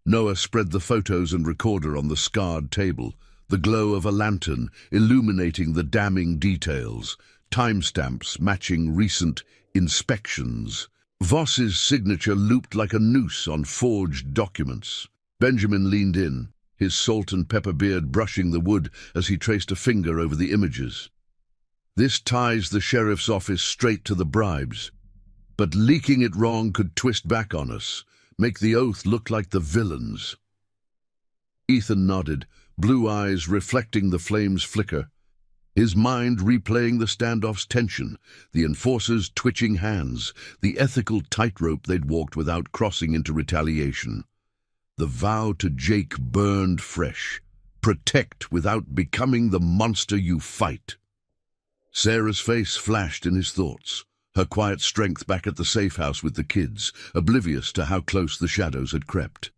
Noah spread the photos and recorder on the scarred table, the glow of a lantern illuminating the damning details, timestamps matching recent inspections. Voss's signature looped like a noose on forged documents. Benjamin leaned in, his salt and pepper beard brushing the wood as he traced a finger over the images. This ties the sheriff's office straight to the bribes, but leaking it wrong could twist back on us, make the oath look like the villains. Ethan nodded, blue eyes reflecting the flame's flicker, his mind replaying the standoff's tension, the enforcers' twitching hands, the ethical tightrope they'd walked without crossing into retaliation. The vow to Jake burned fresh. Protect without becoming the monster you fight. Sarah's face flashed in his thoughts, her quiet strength back at the safe house with the kids, oblivious to how close the shadows had crept.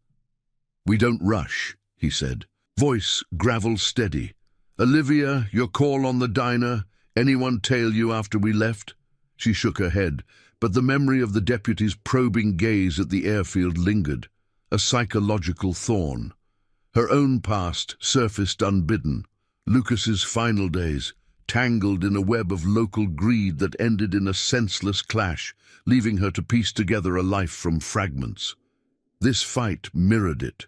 "We don't rush," he said, voice gravel steady. "Olivia, your call on the diner, anyone tail you after we left?" She shook her head, but the memory of the deputy's probing gaze at the airfield lingered, a psychological thorn. Her own past surfaced unbidden, Lucas's final days, tangled in a web of local greed that ended in a senseless clash, leaving her to piece together a life from fragments. This fight mirrored it,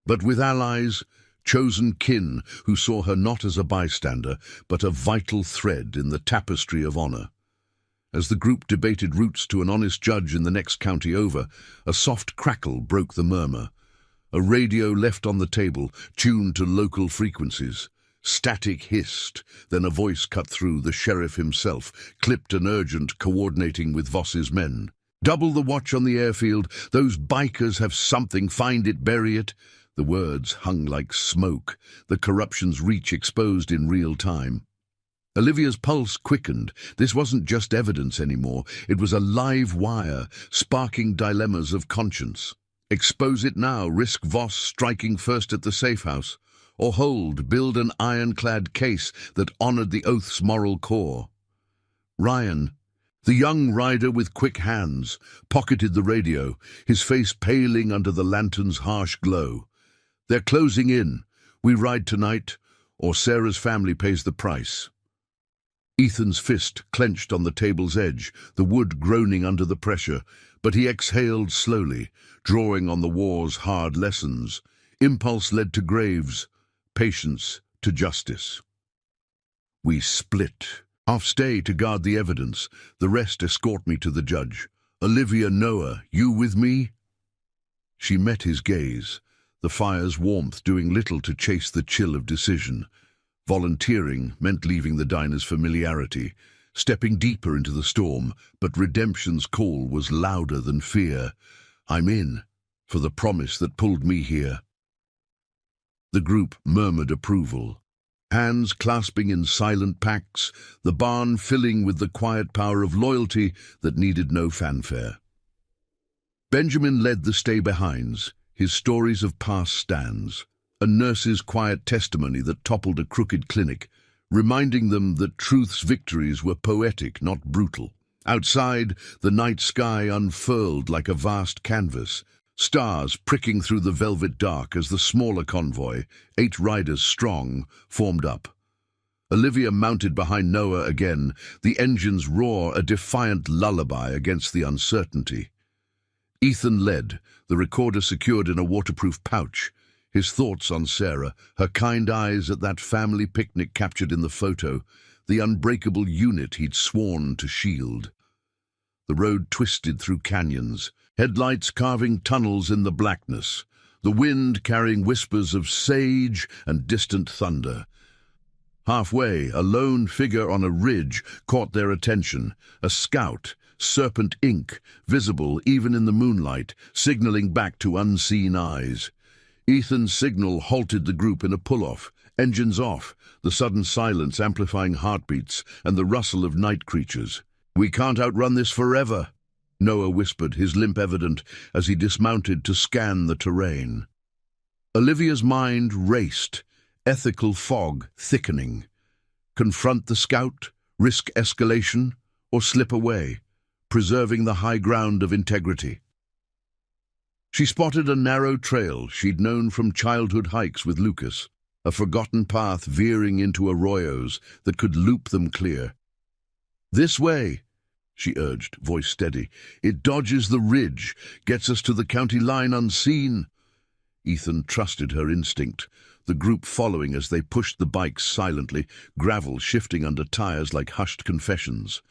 but with allies, chosen kin who saw her not as a bystander, but a vital thread in the tapestry of honor. As the group debated routes to an honest judge in the next county over, a soft crackle broke the murmur. A radio left on the table, tuned to local frequencies. Static hissed, then a voice cut through, the sheriff himself, clipped and urgent, coordinating with Voss's men. "Double the watch on the airfield. Those bikers have something. Find it, bury it." The words hung like smoke, the corruption's reach exposed in real time. Olivia's pulse quickened. This wasn't just evidence anymore. It was a live wire, sparking dilemmas of conscience. Expose it now, risk Voss striking first at the safe house, or build an ironclad case that honored the oath's moral core. Ryan, the young rider with quick hands, pocketed the radio, his face paling under the lantern's harsh glow. "They're closing in. We ride tonight, or Sarah's family pays the price." Ethan's fist clenched on the table's edge, the wood groaning under the pressure, but he exhaled slowly, drawing on the war's hard lessons. Impulse led to graves, patience to justice. "We split. Half stay to guard the evidence, the rest escort me to the judge. Olivia, Noah, you with me?" She met his gaze, the fire's warmth doing little to chase the chill of decision. Volunteering meant leaving the diner's familiarity, stepping deeper into the storm, but redemption's call was louder than fear. "I'm in, for the promise that pulled me here." The group murmured approval, hands clasping in silent pacts, the barn filling with the quiet power of loyalty that needed no fanfare. Benjamin led the stay-behinds, his stories of past stands, a nurse's quiet testimony that toppled a crooked clinic, reminding them that truth's victories were poetic, not brutal. Outside, the night sky unfurled like a vast canvas, stars pricking through the velvet dark as the smaller convoy, 8 riders strong, formed up. Olivia mounted behind Noah again, the engines roar a defiant lullaby against the uncertainty. Ethan led, the recorder secured in a waterproof pouch, his thoughts on Sarah, her kind eyes at that family picnic captured in the photo, the unbreakable unit he'd sworn to shield. The road twisted through canyons, headlights carving tunnels in the blackness, the wind carrying whispers of sage and distant thunder. Halfway, a lone figure on a ridge caught their attention, a scout, serpent ink, visible even in the moonlight, signaling back to unseen eyes. Ethan's signal halted the group in a pull-off, engines off, the sudden silence amplifying heartbeats and the rustle of night creatures. "We can't outrun this forever," Noah whispered, his limp evident as he dismounted to scan the terrain. Olivia's mind raced, ethical fog thickening. Confront the scout, risk escalation, or slip away, preserving the high ground of integrity. She spotted a narrow trail she'd known from childhood hikes with Lucas, a forgotten path veering into arroyos that could loop them clear. "This way," she urged, voice steady. "It dodges the ridge, gets us to the county line unseen." Ethan trusted her instinct, the group following as they pushed the bikes silently, gravel shifting under tires like hushed confessions.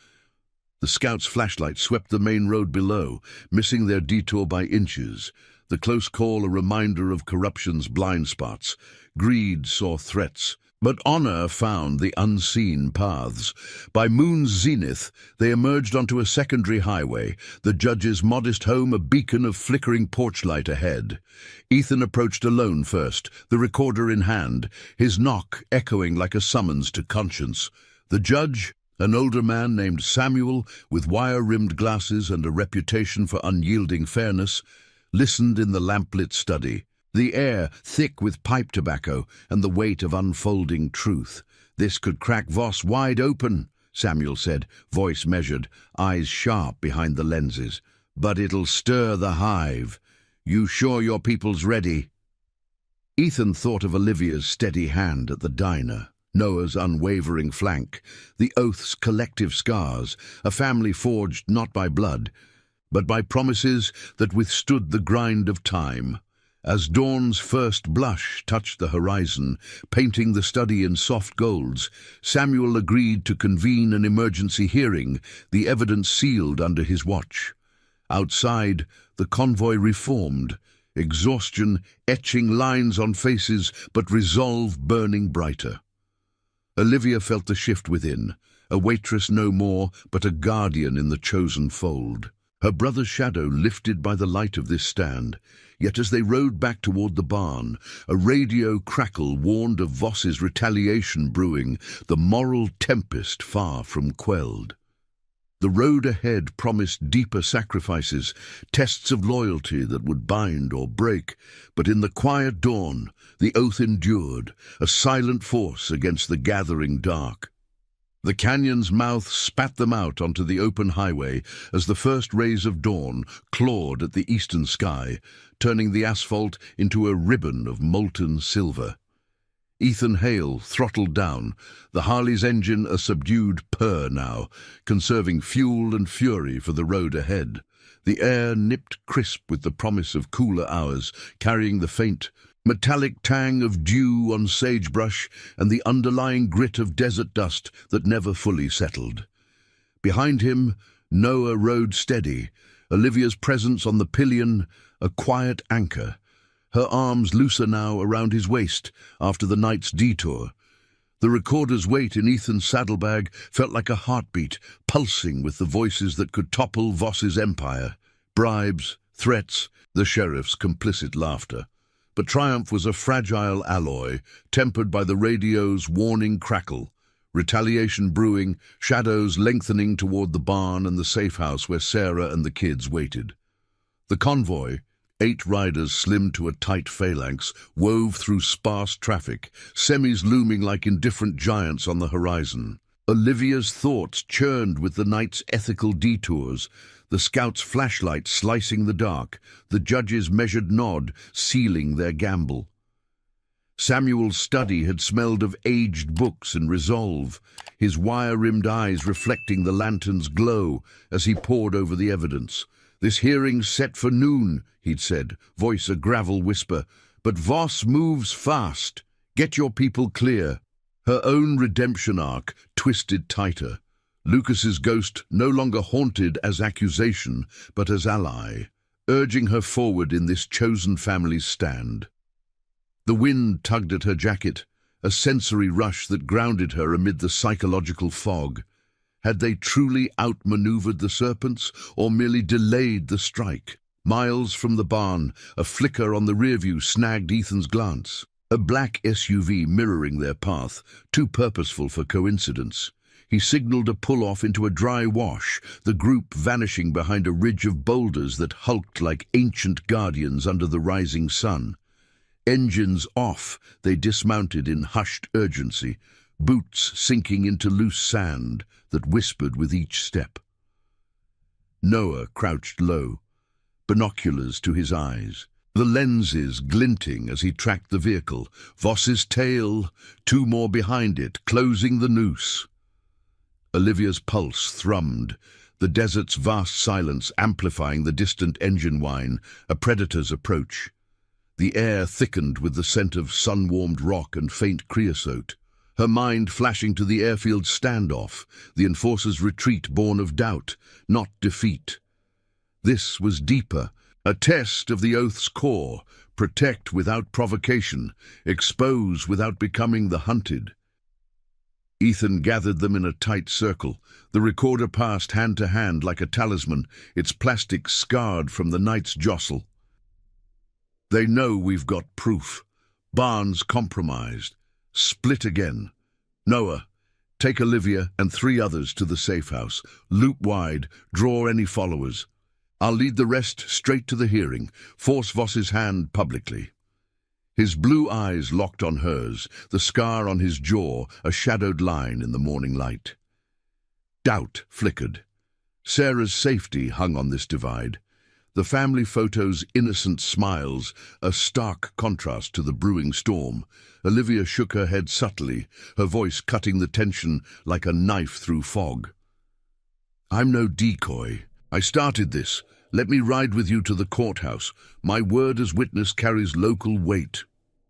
The scout's flashlight swept the main road below, missing their detour by inches, the close call a reminder of corruption's blind spots. Greed saw threats, but honor found the unseen paths. By moon's zenith, they emerged onto a secondary highway, the judge's modest home a beacon of flickering porchlight ahead. Ethan approached alone first, the recorder in hand, his knock echoing like a summons to conscience. The judge, an older man named Samuel, with wire-rimmed glasses and a reputation for unyielding fairness, listened in the lamplit study, the air thick with pipe tobacco and the weight of unfolding truth. "This could crack Voss wide open," Samuel said, voice measured, eyes sharp behind the lenses. "But it'll stir the hive. You sure your people's ready?" Ethan thought of Olivia's steady hand at the diner, Noah's unwavering flank, the oath's collective scars, a family forged not by blood, but by promises that withstood the grind of time. As dawn's first blush touched the horizon, painting the study in soft golds, Samuel agreed to convene an emergency hearing, the evidence sealed under his watch. Outside, the convoy reformed, exhaustion etching lines on faces, but resolve burning brighter. Olivia felt the shift within, a waitress no more, but a guardian in the chosen fold. Her brother's shadow lifted by the light of this stand, yet as they rode back toward the barn, a radio crackle warned of Voss's retaliation brewing, the moral tempest far from quelled. The road ahead promised deeper sacrifices, tests of loyalty that would bind or break, but in the quiet dawn, the oath endured, a silent force against the gathering dark. The canyon's mouth spat them out onto the open highway as the first rays of dawn clawed at the eastern sky, turning the asphalt into a ribbon of molten silver. Ethan Hale throttled down, the Harley's engine a subdued purr now, conserving fuel and fury for the road ahead. The air nipped crisp with the promise of cooler hours, carrying the faint, metallic tang of dew on sagebrush and the underlying grit of desert dust that never fully settled. Behind him, Noah rode steady, Olivia's presence on the pillion a quiet anchor, her arms looser now around his waist after the night's detour. The recorder's weight in Ethan's saddlebag felt like a heartbeat, pulsing with the voices that could topple Voss's empire. Bribes, threats, the sheriff's complicit laughter. But triumph was a fragile alloy, tempered by the radio's warning crackle, retaliation brewing, shadows lengthening toward the barn and the safe house where Sarah and the kids waited. The convoy, 8 riders slimmed to a tight phalanx wove through sparse traffic, semis looming like indifferent giants on the horizon. Olivia's thoughts churned with the night's ethical detours, the scouts' flashlights slicing the dark, the judges' measured nod sealing their gamble. Samuel's study had smelled of aged books and resolve, his wire-rimmed eyes reflecting the lantern's glow as he pored over the evidence. "This hearing's set for noon," he'd said, voice a gravel whisper, "but Voss moves fast. Get your people clear." Her own redemption arc twisted tighter. Lucas's ghost no longer haunted as accusation, but as ally, urging her forward in this chosen family's stand. The wind tugged at her jacket, a sensory rush that grounded her amid the psychological fog. Had they truly outmaneuvered the serpents, or merely delayed the strike? Miles from the barn, a flicker on the rearview snagged Ethan's glance. A black SUV mirroring their path, too purposeful for coincidence. He signaled a pull-off into a dry wash, the group vanishing behind a ridge of boulders that hulked like ancient guardians under the rising sun. Engines off, they dismounted in hushed urgency, boots sinking into loose sand that whispered with each step. Noah crouched low, binoculars to his eyes, the lenses glinting as he tracked the vehicle, Voss's tail, 2 more behind it, closing the noose. Olivia's pulse thrummed, the desert's vast silence amplifying the distant engine whine, a predator's approach. The air thickened with the scent of sun-warmed rock and faint creosote. Her mind flashing to the airfield standoff, the enforcer's retreat born of doubt, not defeat. This was deeper, a test of the oath's core: protect without provocation, expose without becoming the hunted. Ethan gathered them in a tight circle. The recorder passed hand to hand like a talisman, its plastic scarred from the night's jostle. "They know we've got proof. Barnes compromised. Split again. Noah, take Olivia and 3 others to the safe house. Loop wide, draw any followers. I'll lead the rest straight to the hearing. Force Voss's hand publicly." His blue eyes locked on hers, the scar on his jaw a shadowed line in the morning light. Doubt flickered. Sarah's safety hung on this divide. The family photo's innocent smiles, a stark contrast to the brewing storm. Olivia shook her head subtly, her voice cutting the tension like a knife through fog. "I'm no decoy. I started this. Let me ride with you to the courthouse. My word as witness carries local weight."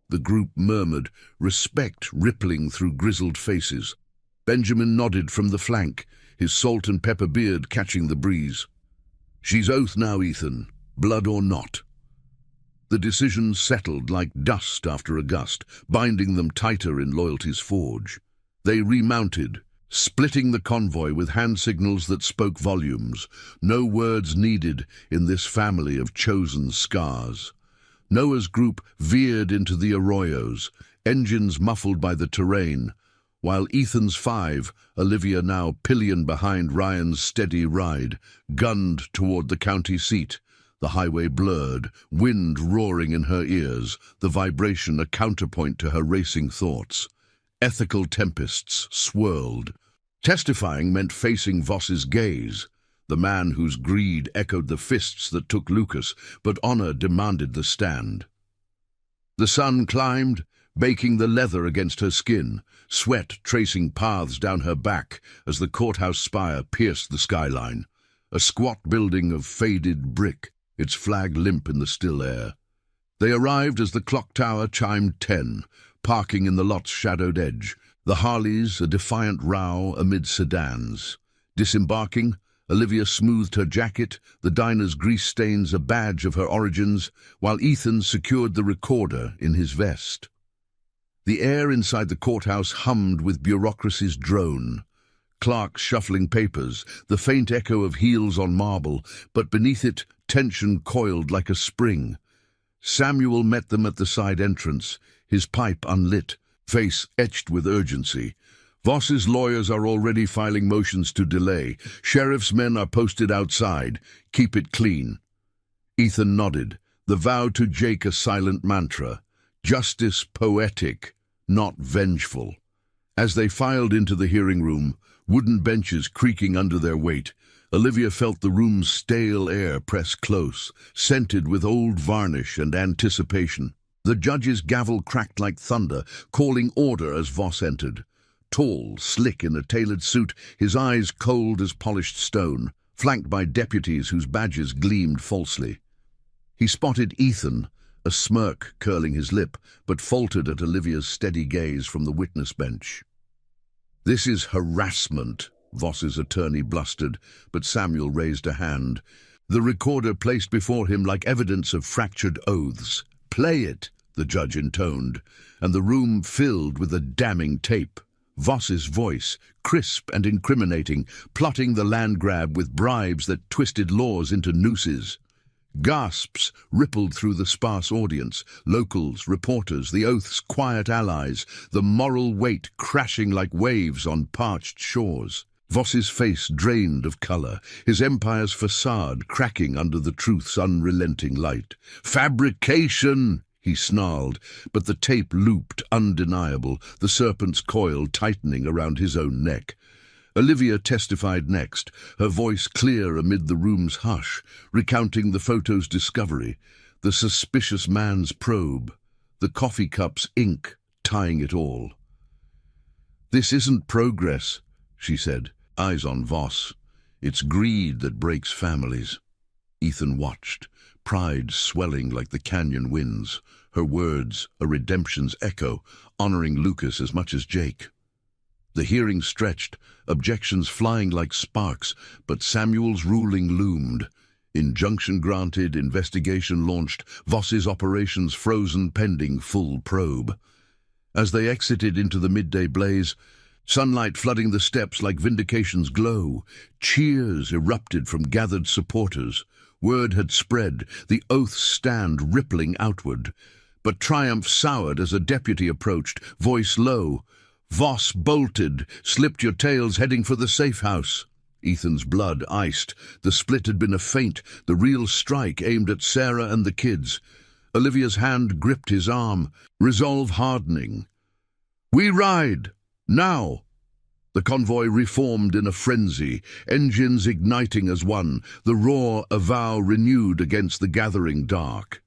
The group murmured, respect rippling through grizzled faces. Benjamin nodded from the flank, his salt and pepper beard catching the breeze. "She's oath now, Ethan, blood or not." The decision settled like dust after a gust, binding them tighter in loyalty's forge. They remounted, splitting the convoy with hand signals that spoke volumes. No words needed in this family of chosen scars. Noah's group veered into the arroyos, engines muffled by the terrain, while Ethan's 5, Olivia now pillion behind Ryan's steady ride, gunned toward the county seat. The highway blurred, wind roaring in her ears, the vibration a counterpoint to her racing thoughts. Ethical tempests swirled. Testifying meant facing Voss's gaze, the man whose greed echoed the fists that took Lucas, but honor demanded the stand. The sun climbed, baking the leather against her skin, sweat tracing paths down her back as the courthouse spire pierced the skyline. A squat building of faded brick, its flag limp in the still air. They arrived as the clock tower chimed 10, parking in the lot's shadowed edge, the Harleys a defiant row amid sedans. Disembarking, Olivia smoothed her jacket, the diner's grease stains a badge of her origins, while Ethan secured the recorder in his vest. The air inside the courthouse hummed with bureaucracy's drone. Clerks shuffling papers, the faint echo of heels on marble, but beneath it, tension coiled like a spring. Samuel met them at the side entrance, his pipe unlit, face etched with urgency. Voss's lawyers are already filing motions to delay. Sheriff's men are posted outside. Keep it clean. Ethan nodded, the vow to Jake a silent mantra, justice poetic, not vengeful. As they filed into the hearing room, wooden benches creaking under their weight, Olivia felt the room's stale air press close, scented with old varnish and anticipation. The judge's gavel cracked like thunder, calling order as Voss entered. Tall, slick in a tailored suit, his eyes cold as polished stone, flanked by deputies whose badges gleamed falsely. He spotted Ethan, a smirk curling his lip, but faltered at Olivia's steady gaze from the witness bench. "This is harassment," Voss's attorney blustered, but Samuel raised a hand. The recorder placed before him like evidence of fractured oaths. "Play it," the judge intoned, and the room filled with a damning tape. Voss's voice, crisp and incriminating, plotting the land grab with bribes that twisted laws into nooses. Gasps rippled through the sparse audience, locals, reporters, the oath's quiet allies, the moral weight crashing like waves on parched shores. Voss's face drained of colour, his empire's facade cracking under the truth's unrelenting light. "Fabrication!" he snarled, but the tape looped undeniable, the serpent's coil tightening around his own neck. Olivia testified next, her voice clear amid the room's hush, recounting the photo's discovery, the suspicious man's probe, the coffee cup's ink tying it all. "This isn't progress," she said, eyes on Voss. "It's greed that breaks families." Ethan watched, pride swelling like the canyon winds, her words a redemption's echo, honoring Lucas as much as Jake. The hearing stretched, objections flying like sparks, but Samuel's ruling loomed. Injunction granted, investigation launched, Voss's operations frozen pending full probe. As they exited into the midday blaze, sunlight flooding the steps like vindication's glow, cheers erupted from gathered supporters. Word had spread, the oath's stand rippling outward. But triumph soured as a deputy approached, voice low. "Voss bolted, slipped your tails heading for the safe house." Ethan's blood iced. The split had been a feint, the real strike aimed at Sarah and the kids. Olivia's hand gripped his arm, resolve hardening. "We ride! Now!" The convoy reformed in a frenzy, engines igniting as one, the roar a vow renewed against the gathering dark.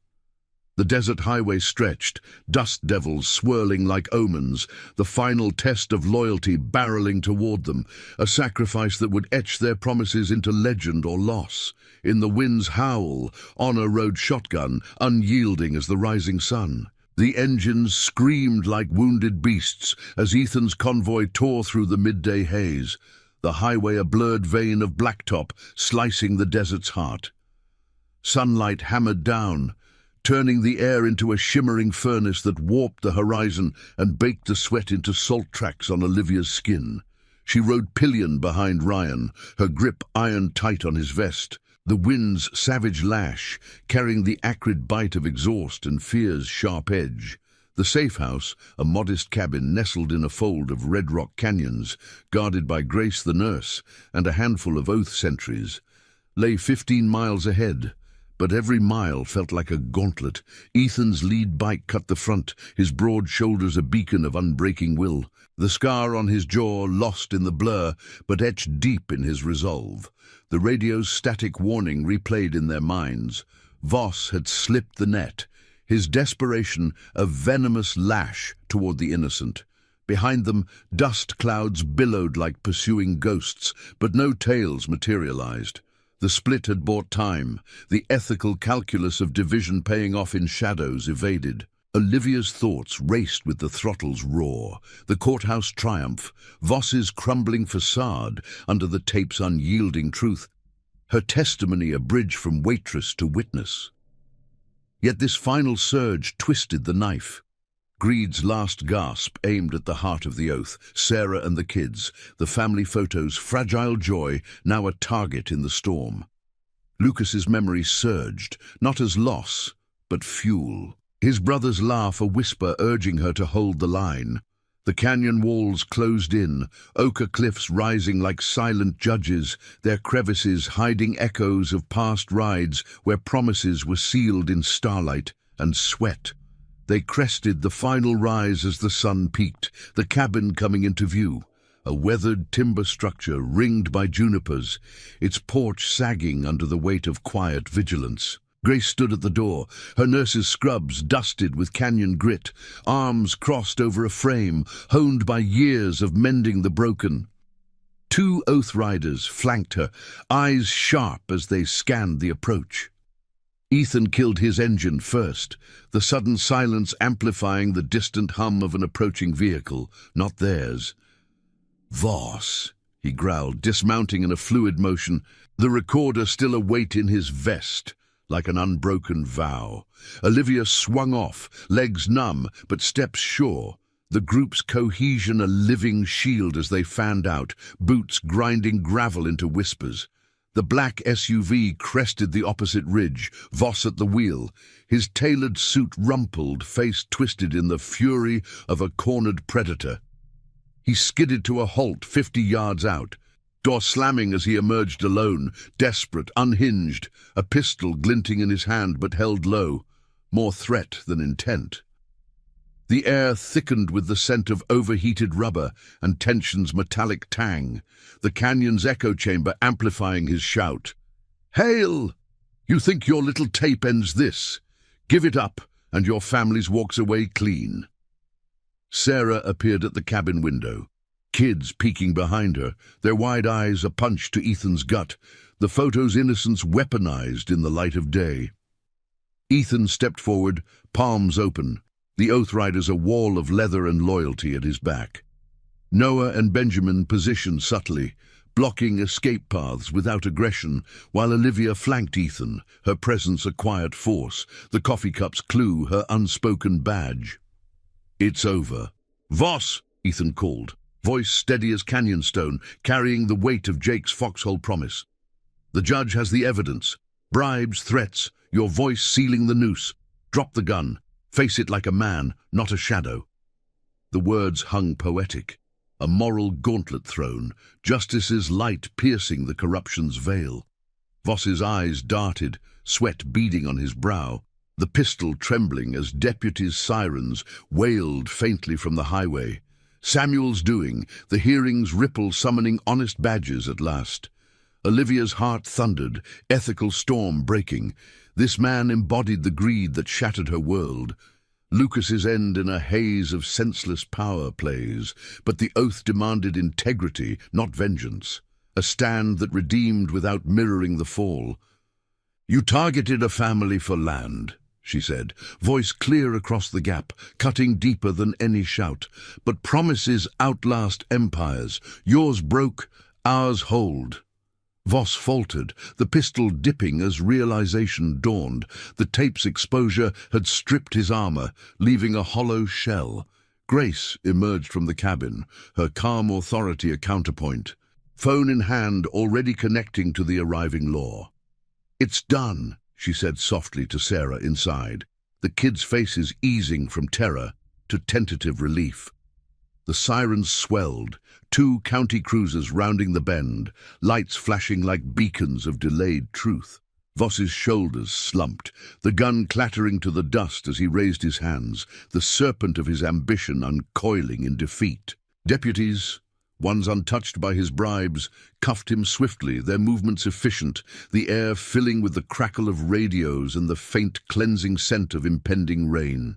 The desert highway stretched, dust devils swirling like omens, the final test of loyalty barreling toward them, a sacrifice that would etch their promises into legend or loss. In the wind's howl, honor rode shotgun, unyielding as the rising sun. The engines screamed like wounded beasts as Ethan's convoy tore through the midday haze, the highway a blurred vein of blacktop slicing the desert's heart. Sunlight hammered down, turning the air into a shimmering furnace that warped the horizon and baked the sweat into salt tracks on Olivia's skin. She rode pillion behind Ryan, her grip iron tight on his vest, the wind's savage lash carrying the acrid bite of exhaust and fear's sharp edge. The safe house, a modest cabin nestled in a fold of red rock canyons, guarded by Grace the nurse and a handful of oath sentries, lay 15 miles ahead. But every mile felt like a gauntlet. Ethan's lead bike cut the front, his broad shoulders a beacon of unbreaking will. The scar on his jaw lost in the blur, but etched deep in his resolve. The radio's static warning replayed in their minds. Voss had slipped the net, his desperation a venomous lash toward the innocent. Behind them, dust clouds billowed like pursuing ghosts, but no tails materialized. The split had bought time, the ethical calculus of division paying off in shadows evaded. Olivia's thoughts raced with the throttle's roar, the courthouse triumph, Voss's crumbling facade under the tape's unyielding truth, her testimony a bridge from waitress to witness. Yet this final surge twisted the knife. Greed's last gasp aimed at the heart of the oath, Sarah and the kids, the family photo's fragile joy now a target in the storm. Lucas's memory surged, not as loss, but fuel. His brother's laugh a whisper urging her to hold the line. The canyon walls closed in, ochre cliffs rising like silent judges, their crevices hiding echoes of past rides where promises were sealed in starlight and sweat. They crested the final rise as the sun peaked, the cabin coming into view. A weathered timber structure ringed by junipers, its porch sagging under the weight of quiet vigilance. Grace stood at the door, her nurse's scrubs dusted with canyon grit, arms crossed over a frame, honed by years of mending the broken. Two oath riders flanked her, eyes sharp as they scanned the approach. Ethan killed his engine first, the sudden silence amplifying the distant hum of an approaching vehicle, not theirs. "Voss," he growled, dismounting in a fluid motion, the recorder still a weight in his vest, like an unbroken vow. Olivia swung off, legs numb, but steps sure, the group's cohesion a living shield as they fanned out, boots grinding gravel into whispers. The black SUV crested the opposite ridge, Voss at the wheel, his tailored suit rumpled, face twisted in the fury of a cornered predator. He skidded to a halt 50 yards out, door slamming as he emerged alone, desperate, unhinged, a pistol glinting in his hand but held low, more threat than intent. The air thickened with the scent of overheated rubber and tension's metallic tang, the canyon's echo chamber amplifying his shout. "Hail! You think your little tape ends this? Give it up, and your family's walks away clean." Sarah appeared at the cabin window, kids peeking behind her, their wide eyes a punch to Ethan's gut, the photo's innocence weaponized in the light of day. Ethan stepped forward, palms open, the oath riders a wall of leather and loyalty at his back. Noah and Benjamin positioned subtly, blocking escape paths without aggression, while Olivia flanked Ethan, her presence a quiet force, the coffee cup's clue her unspoken badge. "It's over." "Voss!" Ethan called, voice steady as canyon stone, carrying the weight of Jake's foxhole promise. "The judge has the evidence. Bribes, threats, your voice sealing the noose. Drop the gun. Face it like a man, not a shadow." The words hung poetic, a moral gauntlet thrown, justice's light piercing the corruption's veil. Voss's eyes darted, sweat beading on his brow, the pistol trembling as deputies' sirens wailed faintly from the highway. Samuel's doing, the hearing's ripple summoning honest badges at last. Olivia's heart thundered, ethical storm breaking. This man embodied the greed that shattered her world. Lucas's end in a haze of senseless power plays, but the oath demanded integrity, not vengeance. A stand that redeemed without mirroring the fall. "You targeted a family for land," she said, voice clear across the gap, cutting deeper than any shout. "But promises outlast empires. Yours broke, ours hold." Voss faltered, the pistol dipping as realization dawned. The tape's exposure had stripped his armor, leaving a hollow shell. Grace emerged from the cabin, her calm authority a counterpoint, phone in hand already connecting to the arriving law. "It's done," she said softly to Sarah inside, the kids' faces easing from terror to tentative relief. The sirens swelled, 2 county cruisers rounding the bend, lights flashing like beacons of delayed truth. Voss's shoulders slumped, the gun clattering to the dust as he raised his hands, the serpent of his ambition uncoiling in defeat. Deputies, ones untouched by his bribes, cuffed him swiftly, their movements efficient, the air filling with the crackle of radios and the faint cleansing scent of impending rain.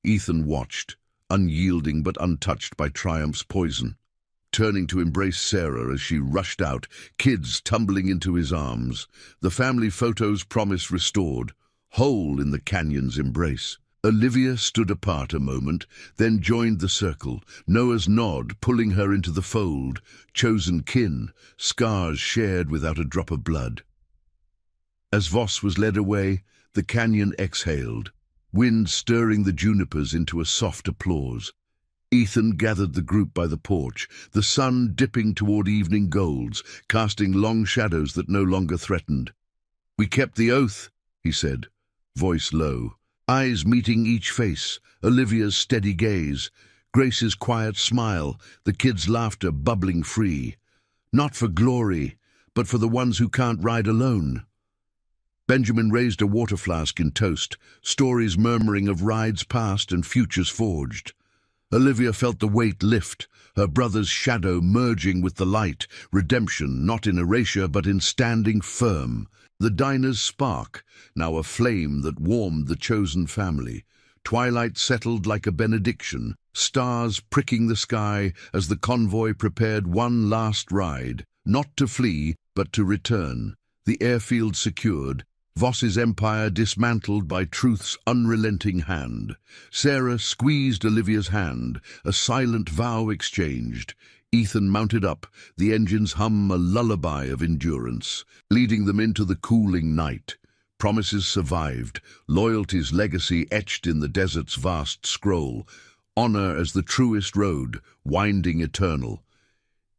Ethan watched, unyielding but untouched by triumph's poison, turning to embrace Sarah as she rushed out, kids tumbling into his arms, the family photo's promise restored, whole in the canyon's embrace. Olivia stood apart a moment, then joined the circle, Noah's nod pulling her into the fold, chosen kin, scars shared without a drop of blood. As Voss was led away, the canyon exhaled, wind stirring the junipers into a soft applause. Ethan gathered the group by the porch, the sun dipping toward evening golds, casting long shadows that no longer threatened. "We kept the oath," he said, voice low, eyes meeting each face, Olivia's steady gaze. Grace's quiet smile, the kids' laughter bubbling free. Not for glory, but for the ones who can't ride alone. Benjamin raised a water flask in toast, stories murmuring of rides past and futures forged. Olivia felt the weight lift, her brother's shadow merging with the light, redemption not in erasure but in standing firm. The diner's spark, now a flame that warmed the chosen family. Twilight settled like a benediction, stars pricking the sky as the convoy prepared one last ride, not to flee, but to return. The airfield secured, Voss's empire dismantled by truth's unrelenting hand. Sarah squeezed Olivia's hand, a silent vow exchanged. Ethan mounted up, the engines hum a lullaby of endurance, leading them into the cooling night. Promises survived, loyalty's legacy etched in the desert's vast scroll, honor as the truest road, winding eternal.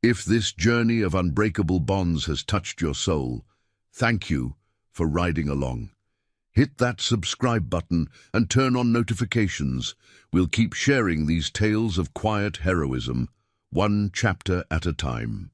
If this journey of unbreakable bonds has touched your soul, thank you for riding along. Hit that subscribe button and turn on notifications. We'll keep sharing these tales of quiet heroism, one chapter at a time.